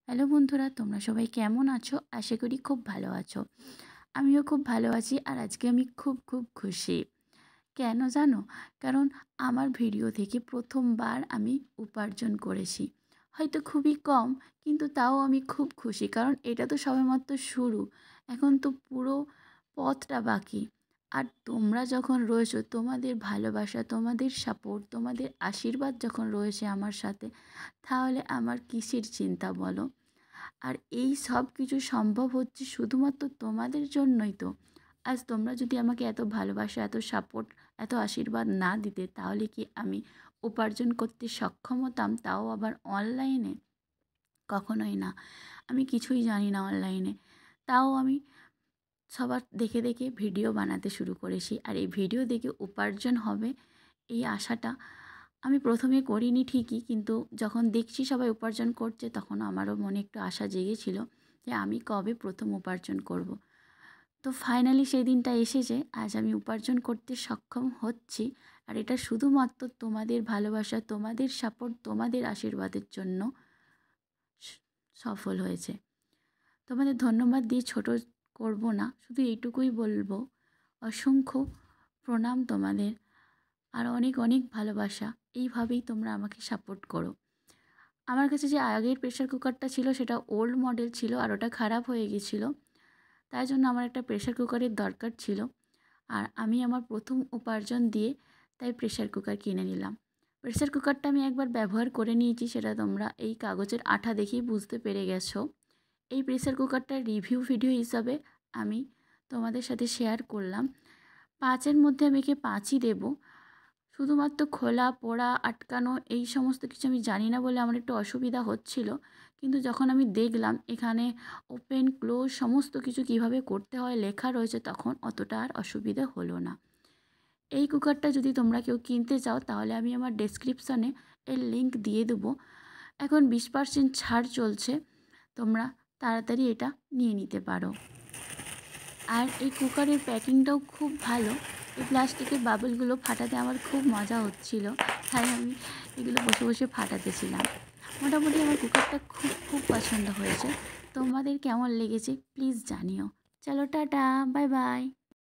Hello বন্ধুরা, তোমরা সবাই কেমন আছো? আশা করি খুব ভালো আছো। আমিও খুব ভালো আছি আর আজকে আমি খুব খুশি। কেন জানো? কারণ আমার ভিডিও থেকে প্রথমবার আমি উপার্জন করেছি। হয়তো খুবই কম, কিন্তু তাও আমি খুব খুশি, কারণ এটা তো সবেমাত্র শুরু। এখন তো পুরো পথটা বাকি। আর তোমরা যখন রয়েছো, তোমাদের ভালোবাসা, তোমাদের সাপোর্ট, তোমাদের আশীর্বাদ যখন রয়েছে আমার সাথে, তাহলে আমার কিসের চিন্তা বলো? আর এই সব কিছু সম্ভব হচ্ছে শুধুমাত্র তোমাদের জন্যই তো। আজ তোমরা যদি আমাকে এত ভালোবাসা, এত সাপোর্ট, এত আশীর্বাদ না দিতে, তাহলে কি আমি উপার্জন করতে সক্ষম হতাম? তাও আবার অনলাইনে? কখনোই না। আমি কিছুই জানি না অনলাইনে, তাও আমি সবার দেখে দেখে ভিডিও বানাতে শুরু করেছি। আর এই ভিডিও দেখে উপার্জন হবে, এই আশাটা আমি প্রথমে করিনি ঠিকই, কিন্তু যখন দেখছি সবাই উপার্জন করছে, তখন আমারও মনে একটু আশা জেগেছিল যে আমি কবে প্রথম উপার্জন করব। তো ফাইনালি সেই দিনটা এসেছে, আজ আমি উপার্জন করতে সক্ষম হচ্ছি। আর এটা শুধুমাত্র তোমাদের ভালোবাসা, তোমাদের সাপোর্ট, তোমাদের আশীর্বাদের জন্য সফল হয়েছে। তোমাদের ধন্যবাদ দিয়ে ছোট করব না, শুধু এইটুকুই বলবো, অসংখ্য প্রণাম তোমাদের। আর অনেক অনেক ভালোবাসা। এইভাবেই তোমরা আমাকে সাপোর্ট করো। আমার কাছে যে আগের প্রেশার কুকারটা ছিল, সেটা ওল্ড মডেল ছিল আর ওটা খারাপ হয়ে গেছিলো। তাই জন্য আমার একটা প্রেশার কুকারের দরকার ছিল। আর আমি আমার প্রথম উপার্জন দিয়ে তাই প্রেশার কুকার কিনে নিলাম। প্রেশার কুকারটা আমি একবার ব্যবহার করে নিয়েছি, সেটা তোমরা এই কাগজের আঠা দেখেই বুঝতে পেরে গেছো। এই প্রেশার কুকারটার রিভিউ ভিডিও হিসাবে আমি তোমাদের সাথে শেয়ার করলাম। 5-এর মধ্যে আমি একে 5ই দেবো। শুধুমাত্র খোলা পোড়া আটকানো এই সমস্ত কিছু আমি জানি না বলে আমার একটু অসুবিধা হচ্ছিল, কিন্তু যখন আমি দেখলাম এখানে ওপেন ক্লোজ সমস্ত কিছু কিভাবে করতে হয় লেখা রয়েছে, তখন অতটা আর অসুবিধা হলো না। এই কুকারটা যদি তোমরা কেউ কিনতে চাও, তাহলে আমি আমার ডেসক্রিপশানে এর লিঙ্ক দিয়ে দেবো। এখন 20% ছাড় চলছে, তোমরা তাড়াতাড়ি এটা নিয়ে নিতে পারো। আর এই কুকারের প্যাকিংটাও খুব ভালো। এই প্লাস্টিকের বাবলগুলো ফাটাতে আমার খুব মজা হচ্ছিল, তাই আমি এগুলো বসে বসে ফাটাতেছিলাম। মোটামুটি আমার কুকারটা খুব পছন্দ হয়েছে। তোমাদের কেমন লেগেছে প্লিজ জানিও। চলো টাটা, বাই বাই।